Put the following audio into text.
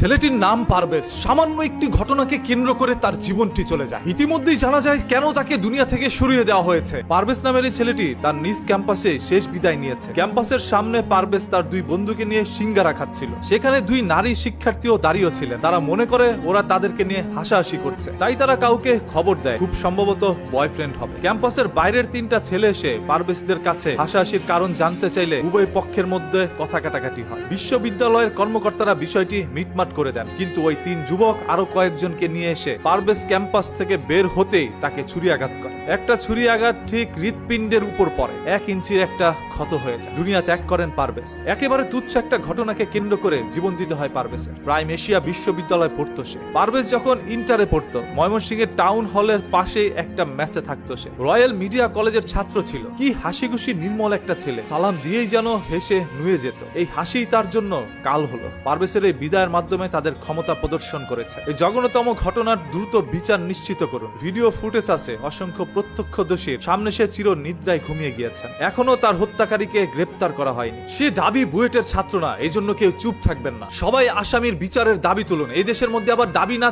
ছেলেটির নাম পারভেজ। সামান্য একটি ঘটনাকে কেন্দ্র করে তার জীবনটি চলে যায়। ইতিমধ্যেই জানা যায় কেন তাকে দুনিয়া থেকে সরিয়ে দেওয়া হয়েছে। পারভেজ নামের এই ছেলেটি তার নিজ ক্যাম্পাসে শেষ বিদায় নিয়েছে। ক্যাম্পাসের সামনে পারভেজ তার দুই বন্ধুকে নিয়ে সিঙ্গারা খাচ্ছিল। সেখানে দুই নারী শিক্ষার্থীও দাঁড়িয়ে ছিলেন। তারা মনে করে ওরা তাদেরকে নিয়ে হাসাহাসি করছে, তাই তারা কাউকে খবর দেয় খুব সম্ভবত বয়ফ্রেন্ড হবে। ক্যাম্পাসের বাইরের তিনটা ছেলে এসে পারভেজদের কাছে হাসাহাসির কারণ জানতে চাইলে উভয় পক্ষের মধ্যে কথা কাটাকাটি হয়। বিশ্ববিদ্যালয়ের কর্মকর্তারা বিষয়টি মিটমাট করে দেন, কিন্তু ওই তিন যুবক আরো কয়েকজনকে নিয়ে এসে পারভেজ ক্যাম্পাস থেকে বের হতেই তাকে ছুরি আঘাত করে। একটা ছুরি আঘাত ঠিক হৃৎপিণ্ডের উপর পড়ে, 1 ইঞ্চির একটা ক্ষত হয়ে যায়। দুনিয়া ত্যাগ করেন পারভেজ। একেবারে তুচ্ছ একটা ঘটনাকে কেন্দ্র করে জীবন দিতে হয় পারভেজের। প্রাইম এশিয়া বিশ্ববিদ্যালয়ে পড়তো সে। পারভেজ যখন ইন্টারে পড়তো, ময়মনসিংহের টাউন হলের পাশে একটা মেসে থাকতো সে। রয়্যাল মিডিয়া কলেজের ছাত্র ছিল। কি হাসি খুশি নির্মল একটা ছেলে, সালাম দিয়েই যেন হেসে নুয়ে যেত। এই হাসি তার জন্য কাল হলো। পারভেজের এই বিদায়ের মাধ্যমে তাদের ক্ষমতা প্রদর্শন করেছে। এই জঘন্যতম ঘটনার দ্রুত বিচার নিশ্চিত করুন। ভিডিও ফুটেজ আছে অসংখ্য প্রত্যক্ষদর্শীর সামনে। সে চির নিদ্রায় ঘুমিয়ে গিয়েছেন। এখনো তার হত্যাকারীকে গ্রেপ্তার করা হয়নি। সে ঢাবি বুয়েটের ছাত্র না, এই জন্য কেউ চুপ থাকবেন না। সবাই আসামির বিচারের দাবি তুলুন। এই দেশের মধ্যে আবার দাবি না